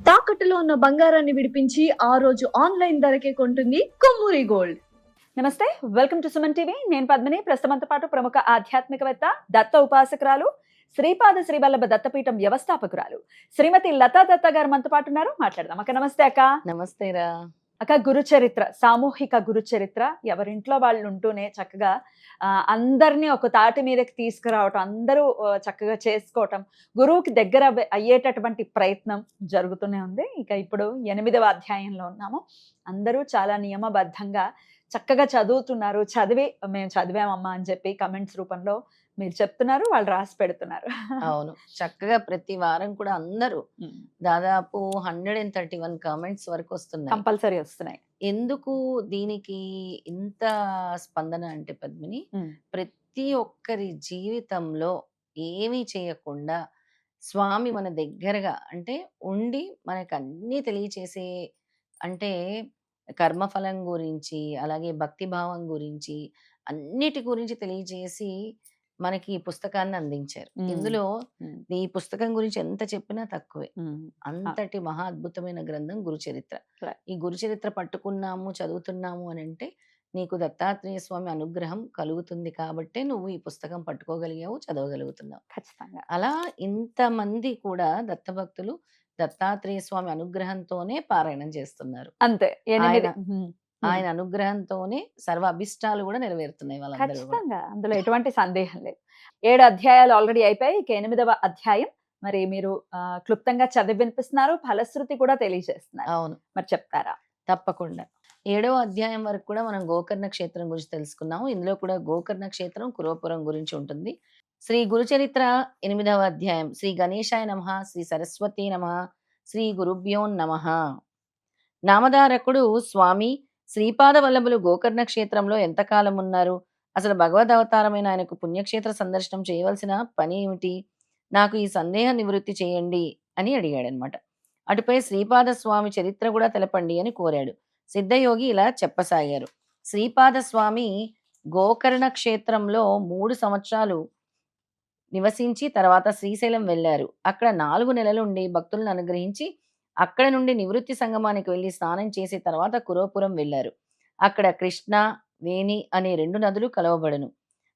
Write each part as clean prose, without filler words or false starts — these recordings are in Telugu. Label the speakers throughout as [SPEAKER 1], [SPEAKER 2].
[SPEAKER 1] తాకట్టులో ఉన్న బంగారాన్ని విడిపించి ఆ రోజు ఆన్లైన్ ధరకే కొంటుంది కొమ్మూరి గోల్డ్.
[SPEAKER 2] నమస్తే, వెల్కమ్ టు సుమన్ టీవీ. నేను పద్మిని. ప్రస్తుతంతో పాటు ప్రముఖ ఆధ్యాత్మికవేత్త, దత్త ఉపాసకురాలు, శ్రీపాద శ్రీవల్లభ దత్తపీఠం వ్యవస్థాపకురాలు శ్రీమతి లతా దత్త గారు మనతో పాటు ఉన్నారు. మాట్లాడదాం. అక్క నమస్తే. అక్క
[SPEAKER 3] నమస్తేరా.
[SPEAKER 2] అక్క, గురు చరిత్ర, సామూహిక గురు చరిత్ర, ఎవరింట్లో వాళ్ళు ఉంటూనే చక్కగా అందరినీ ఒక తాటి మీదకి తీసుకురావటం, అందరూ చక్కగా చేసుకోవటం, గురువుకి దగ్గర అయ్యేటటువంటి ప్రయత్నం జరుగుతూనే ఉంది. ఇక ఇప్పుడు 8వ అధ్యాయంలో ఉన్నాము. అందరూ చాలా నియమబద్ధంగా చక్కగా చదువుతున్నారు. మేము చదివామమ్మా అని చెప్పి కమెంట్స్ రూపంలో మీరు చెప్తున్నారు, వాళ్ళు రాసి పెడుతున్నారు.
[SPEAKER 3] అవును, చక్కగా ప్రతి వారం కూడా అందరూ దాదాపు 131 కామెంట్స్ వరకు వస్తున్నాయి.
[SPEAKER 2] కంపల్సరీ వస్తున్నాయి.
[SPEAKER 3] ఎందుకు దీనికి ఇంత స్పందన అంటే పద్మిని, ప్రతి ఒక్కరి జీవితంలో ఏమీ చేయకుండా స్వామి మన దగ్గరగా అంటే ఉండి మనకు అన్నీ తెలియచేసే, అంటే కర్మఫలం గురించి, అలాగే భక్తి భావం గురించి, అన్నిటి గురించి తెలియజేసి మనకి ఈ పుస్తకాన్ని అందించారు. ఇందులో ఈ పుస్తకం గురించి ఎంత చెప్పినా తక్కువే. అంతటి మహా అద్భుతమైన గ్రంథం గురుచరిత్ర. ఈ గురుచరిత్ర పట్టుకున్నాము, చదువుతున్నాము అని అంటే నీకు దత్తాత్రేయ స్వామి అనుగ్రహం కలుగుతుంది కాబట్టే నువ్వు ఈ పుస్తకం పట్టుకోగలిగావు, చదవగలుగుతున్నావు.
[SPEAKER 2] ఖచ్చితంగా.
[SPEAKER 3] అలా ఇంతమంది కూడా దత్తభక్తులు దత్తాత్రేయ స్వామి అనుగ్రహంతోనే పారాయణం చేస్తున్నారు.
[SPEAKER 2] అంతే.
[SPEAKER 3] ఆయన అనుగ్రహంతోనే సర్వ అభిష్టాలు కూడా నెరవేరుతున్నాయి వాళ్ళందరూ కూడా.
[SPEAKER 2] ఖచ్చితంగా, అందులో ఎటువంటి సందేహం లేదు. 7 అధ్యాయాలు ఆల్రెడీ అయిపోయాయి. ఇక 8వ అధ్యాయం మరి మీరు క్లుప్తంగా చదివి వినిపిస్తున్నారు, ఫలశ్రుతి కూడా తెలియజేస్తున్నారు.
[SPEAKER 3] అవును,
[SPEAKER 2] మరి చెప్తారా?
[SPEAKER 3] తప్పకుండా. 7వ అధ్యాయం వరకు కూడా మనం గోకర్ణ క్షేత్రం గురించి తెలుసుకున్నాము. ఇందులో కూడా గోకర్ణ క్షేత్రం, కురవపురం గురించి ఉంటుంది. శ్రీ గురుచరిత్ర 8వ అధ్యాయం. శ్రీ గణేశాయ నమః, శ్రీ సరస్వతీ నమః, శ్రీ గురుభ్యో నమః. నామధారకుడు స్వామి శ్రీపాద వల్లభులు గోకర్ణ క్షేత్రంలో ఎంతకాలం ఉన్నారు? అసలు భగవద్ అవతారమైన ఆయనకు పుణ్యక్షేత్ర సందర్శనం చేయవలసిన పని ఏమిటి? నాకు ఈ సందేహ నివృత్తి చేయండి అని అడిగాడనమాట. అటుపై శ్రీపాద స్వామి చరిత్ర కూడా తెలపండి అని కోరాడు. సిద్ధయోగి ఇలా చెప్పసాగారు. శ్రీపాద స్వామి గోకర్ణ క్షేత్రంలో 3 సంవత్సరాలు నివసించి తర్వాత శ్రీశైలం వెళ్ళారు. అక్కడ 4 నెలలు ఉండి భక్తులను అనుగ్రహించి అక్కడ నుండి నివృత్తి సంగమానికి వెళ్ళి స్నానం చేసి తర్వాత కురవపురం వెళ్ళారు. అక్కడ కృష్ణ, వేణి అనే 2 నదులు కలవబడును.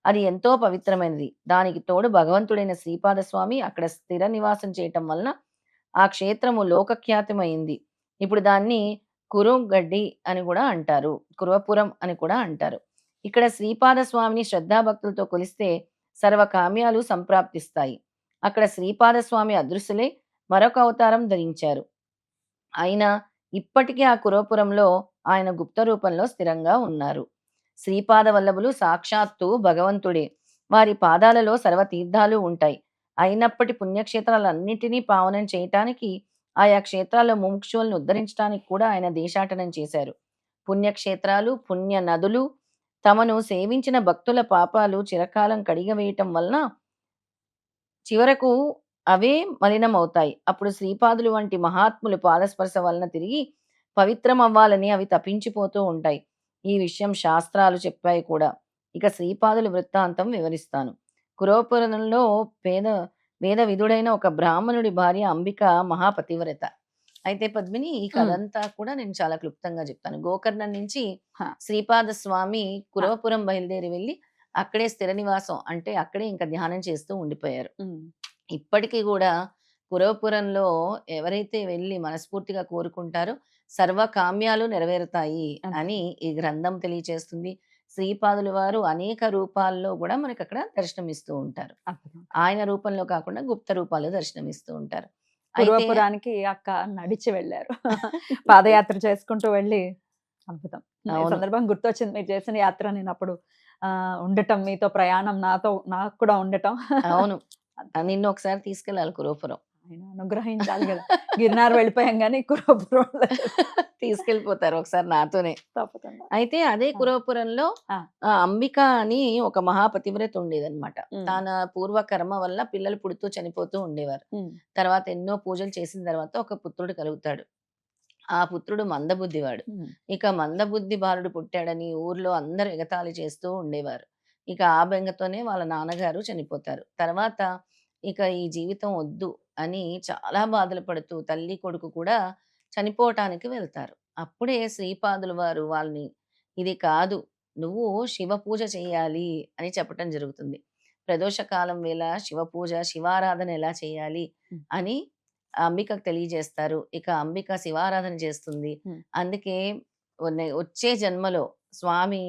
[SPEAKER 3] అది ఎంతో పవిత్రమైనది. దానికి తోడు భగవంతుడైన శ్రీపాద స్వామి అక్కడ స్థిర నివాసం చేయటం వలన ఆ క్షేత్రము లోకఖ్యాతమైంది. ఇప్పుడు దాన్ని కురుగడ్డి అని కూడా అంటారు, కురవపురం అని కూడా అంటారు. ఇక్కడ శ్రీపాద స్వామిని శ్రద్ధాభక్తులతో కొలిస్తే సర్వకామ్యాలు సంప్రాప్తిస్తాయి. అక్కడ శ్రీపాద స్వామి అదృశ్యులే మరొక అవతారం ధరించారు. అయినా ఇప్పటికీ ఆ కురవపురంలో ఆయన గుప్త రూపంలో స్థిరంగా ఉన్నారు. శ్రీపాద వల్లభులు సాక్షాత్తు భగవంతుడే. వారి పాదాలలో సర్వతీర్థాలు ఉంటాయి. అయినప్పటి పుణ్యక్షేత్రాలన్నింటినీ పావనం చేయటానికి, ఆయా క్షేత్రాల్లో ముముక్షువులను ఉద్ధరించడానికి కూడా ఆయన దేశాటనం చేశారు. పుణ్యక్షేత్రాలు, పుణ్య నదులు తమను సేవించిన భక్తుల పాపాలు చిరకాలం కడిగవేయటం వలన చివరకు అవే మలినమవుతాయి. అప్పుడు శ్రీపాదులు వంటి మహాత్ములు పాదస్పర్శ వలన తిరిగి పవిత్రం అవ్వాలని అవి తపించిపోతూ ఉంటాయి. ఈ విషయం శాస్త్రాలు చెప్పాయి కూడా. ఇక శ్రీపాదుల వృత్తాంతం వివరిస్తాను. కురవపురంలో వేద విధుడైన ఒక బ్రాహ్మణుడి భార్య అంబిక మహాపతివ్రత. అయితే పద్మిని, ఈ కథంతా కూడా నేను చాలా క్లుప్తంగా చెప్తాను. గోకర్ణం నుంచి శ్రీపాద స్వామి కురవపురం బయలుదేరి వెళ్ళి అక్కడే స్థిర నివాసం, అంటే అక్కడే ఇంకా ధ్యానం చేస్తూ ఉండిపోయారు. ఇప్పటికీ కూడా కురవపురంలో ఎవరైతే వెళ్ళి మనస్ఫూర్తిగా కోరుకుంటారో సర్వకామ్యాలు నెరవేరుతాయి అని ఈ గ్రంథం తెలియచేస్తుంది. శ్రీపాదుల వారు అనేక రూపాల్లో కూడా మనకి అక్కడ దర్శనమిస్తూ ఉంటారు. ఆయన రూపంలో కాకుండా గుప్త రూపాలు దర్శనమిస్తూ ఉంటారు.
[SPEAKER 2] కురవపురానికి అక్క నడిచి వెళ్ళారు. పాదయాత్ర చేసుకుంటూ వెళ్ళి అద్భుతం. సందర్భం గుర్తొచ్చింది మీరు చేసిన యాత్ర. నేను అప్పుడు ఉండటం, మీతో ప్రయాణం, నాకు కూడా ఉండటం.
[SPEAKER 3] అవును, నిన్ను ఒకసారి తీసుకెళ్ళాలి కురవపురం.
[SPEAKER 2] ఆయన అనుగ్రహించాలి కదా. గిరినార్ వెళ్ళిపోయాం కానీ కురవపురం
[SPEAKER 3] తీసుకెళ్ళిపోతారు ఒకసారి నాతోనే.
[SPEAKER 2] తప్పకుండా.
[SPEAKER 3] అయితే అదే కురవపురంలో అంబిక అని ఒక మహాపతివ్రత ఉండేదన్నమాట. తన పూర్వకర్మ వల్ల పిల్లలు పుడుతూ చనిపోతూ ఉండేవారు. తర్వాత ఎన్నో పూజలు చేసిన తర్వాత ఒక పుత్రుడు కలుగుతాడు. ఆ పుత్రుడు మందబుద్ధివాడు. ఇక మందబుద్ధి బాలుడు పుట్టాడని ఊర్లో అందరూ ఎగతాళి చేస్తూ ఉండేవారు. ఇక ఆ బెంగతోనే వాళ్ళ నాన్నగారు చనిపోతారు. తర్వాత ఇక ఈ జీవితం వద్దు అని చాలా బాధలు పడుతూ తల్లి కొడుకు కూడా చనిపోవటానికి వెళ్తారు. అప్పుడే శ్రీపాదుల వారు వాళ్ళని ఇది కాదు, నువ్వు శివ పూజ చేయాలి అని చెప్పటం జరుగుతుంది. ప్రదోష కాలం వేళ శివ పూజ, శివారాధన ఎలా చేయాలి
[SPEAKER 2] హ్మ్.
[SPEAKER 3] అని అంబికకు తెలియజేస్తారు. ఇక అంబిక శివారాధన చేస్తుంది.
[SPEAKER 2] హ్మ్.
[SPEAKER 3] అందుకే వచ్చే జన్మలో స్వామి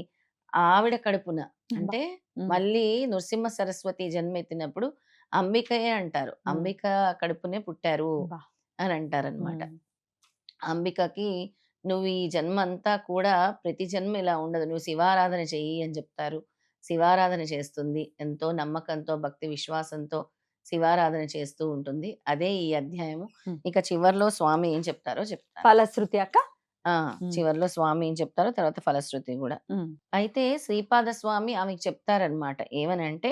[SPEAKER 3] ఆవిడ కడుపున
[SPEAKER 2] అబ్బా!
[SPEAKER 3] అంటే
[SPEAKER 2] హ్మ్.
[SPEAKER 3] మళ్ళీ నృసింహ సరస్వతి జన్మెత్తినప్పుడు అంబికయే అంటారు.
[SPEAKER 2] హ్మ్.
[SPEAKER 3] అంబిక కడుపునే పుట్టారు
[SPEAKER 2] అబ్బా!
[SPEAKER 3] అని అంటారనమాట.
[SPEAKER 2] హ్మ్.
[SPEAKER 3] అంబికకి నువ్వు ఈ జన్మ అంతా కూడా ప్రతి జన్మ ఇలా ఉండదు. నువ్వు శివారాధన చెయ్యి అని చెప్తారు. శివారాధన చేస్తుంది. ఎంతో నమ్మకంతో, భక్తి విశ్వాసంతో శివారాధన చేస్తూ ఉంటుంది. అదే ఈ అధ్యాయము.
[SPEAKER 2] హ్మ్.
[SPEAKER 3] ఇక చివర్లో స్వామి ఏం చెప్తారో చెప్తాను.
[SPEAKER 2] ఫలశ్రుతి అక్క.
[SPEAKER 3] ఆ!
[SPEAKER 2] హ్మ్.
[SPEAKER 3] చివర్లో స్వామి ఏం చెప్తారో తర్వాత ఫలశ్రుతి గూడా.
[SPEAKER 2] హ్మ్.
[SPEAKER 3] అయితే శ్రీపాద స్వామి ఆమెకి చెప్తారనమాట. ఏమనంటే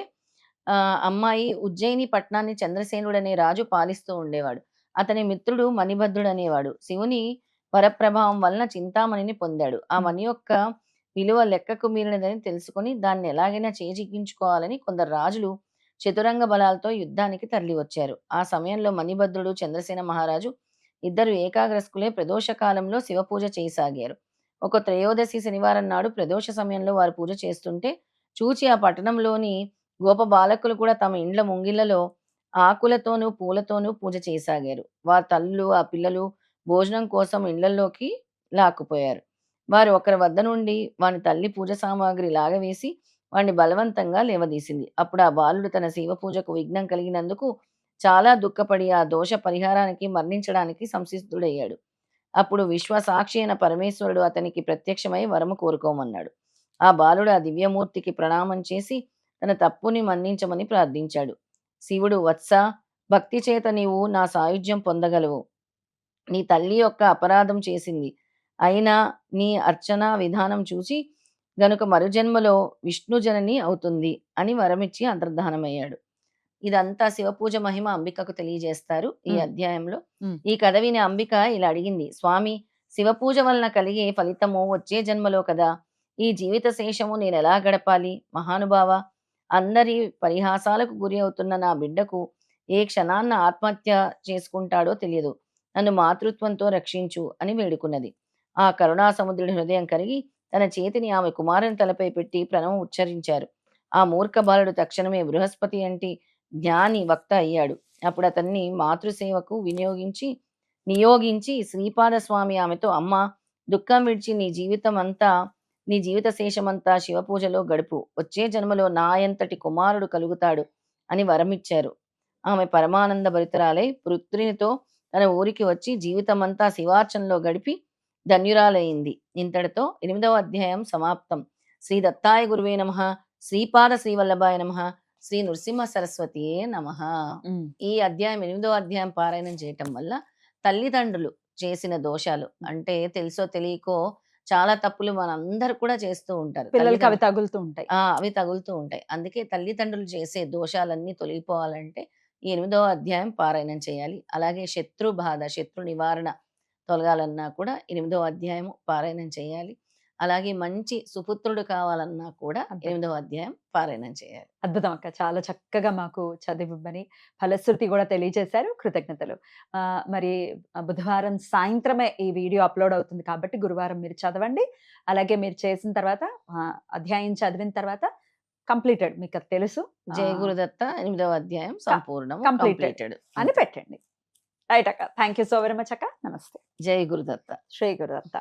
[SPEAKER 3] అమ్మాయి ఉజ్జయిని పట్టణాన్ని చంద్రసేనుడనే రాజు పాలిస్తూ ఉండేవాడు. అతని మిత్రుడు మణిభద్రుడనేవాడు. శివుని వరప్రభావం వలన చింతామణిని పొందాడు. ఆ
[SPEAKER 2] హ్మ్.
[SPEAKER 3] మణి యొక్క విలువ లెక్కకు మీరినదని తెలుసుకొని దాన్ని ఎలాగైనా చేజిక్కించుకోవాలని కొందరు రాజులు చతురంగ బలాలతో యుద్ధానికి తరలివచ్చారు. ఆ సమయంలో మణిభద్రుడు, చంద్రసేన మహారాజు ఇద్దరు ఏకాగ్రస్కులే ప్రదోష కాలంలో శివపూజ చేయసాగారు. ఒక త్రయోదశి శనివారం నాడు ప్రదోష సమయంలో వారు పూజ చేస్తుంటే చూచి ఆ పట్టణంలోని గోప బాలకులు కూడా తమ ఇండ్ల ముంగిళ్లలో ఆకులతోనూ, పూలతోనూ పూజ చేయసాగారు. వారి తల్లులు, ఆ పిల్లలు భోజనం కోసం ఇళ్లల్లోకి లాక్కుపోయారు. వారు ఒకరి వద్ద నుండి వాని తల్లి పూజ సామాగ్రి లాగవేసి వాడిని బలవంతంగా లేవదీసింది. అప్పుడు ఆ బాలుడు తన శివ పూజకు విఘ్నం కలిగినందుకు చాలా దుఃఖపడి ఆ దోష పరిహారానికి మరణించడానికి సంసిద్ధుడయ్యాడు. అప్పుడు విశ్వసాక్షి అయిన పరమేశ్వరుడు అతనికి ప్రత్యక్షమై వరము కోరుకోమన్నాడు. ఆ బాలుడు ఆ దివ్యమూర్తికి ప్రణామం చేసి తన తప్పుని మన్నించమని ప్రార్థించాడు. శివుడు, వత్సా, భక్తి చేత నీవు నా సాయుధ్యం పొందగలవు. నీ తల్లి యొక్క అపరాధం చేసింది. అయినా నీ అర్చనా విధానం చూసి గనుక మరుజన్మలో విష్ణు జనని అవుతుంది అని వరమిచ్చి అంతర్ధానమయ్యాడు. ఇదంతా శివపూజ మహిమ అంబికకు తెలియజేస్తారు ఈ
[SPEAKER 2] హ్మ్.
[SPEAKER 3] అధ్యాయంలో.
[SPEAKER 2] హ్మ్.
[SPEAKER 3] ఈ కథ విని అంబిక ఇలా అడిగింది. స్వామి, శివపూజ వలన కలిగే ఫలితము వచ్చే జన్మలో కదా! ఈ జీవిత శేషము నేనెలా గడపాలి? మహానుభావా! అందరి పరిహాసాలకు గురి అవుతున్న నా బిడ్డకు ఏ క్షణాన ఆత్మహత్య చేసుకుంటాడో తెలియదు. నన్ను మాతృత్వంతో రక్షించు అని వేడుకున్నది. ఆ కరుణా సముద్రుడి హృదయం కరిగి తన చేతిని ఆమె కుమారుని తలపై పెట్టి ప్రణవం ఉచ్చరించారు. ఆ మూర్ఖ బాలుడు తక్షణమే బృహస్పతి అంటి జ్ఞాని వక్త అయ్యాడు. అప్పుడు అతన్ని మాతృసేవకు నియోగించి శ్రీపాద స్వామి ఆమెతో, అమ్మా, దుఃఖం విడిచి నీ జీవిత శేషమంతా శివపూజలో గడుపు. వచ్చే జన్మలో నా యంతటి కుమారుడు కలుగుతాడు అని వరమిచ్చారు. ఆమె పరమానంద భరితురాలై పుత్రునితో తన ఊరికి వచ్చి జీవితమంతా శివార్చనలో గడిపి ధన్యురాలైంది. ఇంతటితో 8వ అధ్యాయం సమాప్తం. శ్రీ దత్తాయ గురువే నమః. శ్రీపాద శ్రీవల్లభాయ నమః. శ్రీ నృసింహ సరస్వతియే నమః.
[SPEAKER 2] హ్మ్.
[SPEAKER 3] ఈ అధ్యాయం 8వ అధ్యాయం పారాయణం చేయటం వల్ల తల్లిదండ్రులు చేసిన దోషాలు అంటే తెలుసో తెలియకో చాలా తప్పులు మనందరూ కూడా చేస్తూ ఉంటారు.
[SPEAKER 2] పిల్లలకి అవి తగులుతూ ఉంటాయి.
[SPEAKER 3] అవి తగులుతూ ఉంటాయి. అందుకే తల్లిదండ్రులు చేసే దోషాలన్నీ తొలగిపోవాలంటే ఈ 8వ అధ్యాయం పారాయణం చేయాలి. అలాగే శత్రు బాధ, శత్రు నివారణ తొలగాలన్నా కూడా 8వ అధ్యాయం పారాయణం చేయాలి. అలాగే మంచి సుపుత్రుడు కావాలన్నా కూడా
[SPEAKER 2] అద్భుతం.
[SPEAKER 3] 8వ అధ్యాయం పారాయణం చేయాలి.
[SPEAKER 2] అద్భుతం అక్క. చాలా చక్కగా మాకు చదివివ్వని ఫలశ్రుతి కూడా తెలియజేశారు. కృతజ్ఞతలు. మరి బుధవారం సాయంత్రమే ఈ వీడియో అప్‌లోడ్ అవుతుంది కాబట్టి గురువారం మీరు చదవండి. అలాగే మీరు చేసిన తర్వాత అధ్యాయం చదివిన తర్వాత కంప్లీటెడ్ మీకది తెలుసు.
[SPEAKER 3] జయ గురుదత్త 8వ అధ్యాయం సంపూర్ణము
[SPEAKER 2] కంప్లీటెడ్
[SPEAKER 3] కంప్లీటెడ్
[SPEAKER 2] అని
[SPEAKER 3] అంతే.
[SPEAKER 2] పెట్టండి. రైట్ అక్క. Thank you so very much అక్క. నమస్తే.
[SPEAKER 3] జై గురుదత్త.
[SPEAKER 2] శ్రీ గురుదత్త.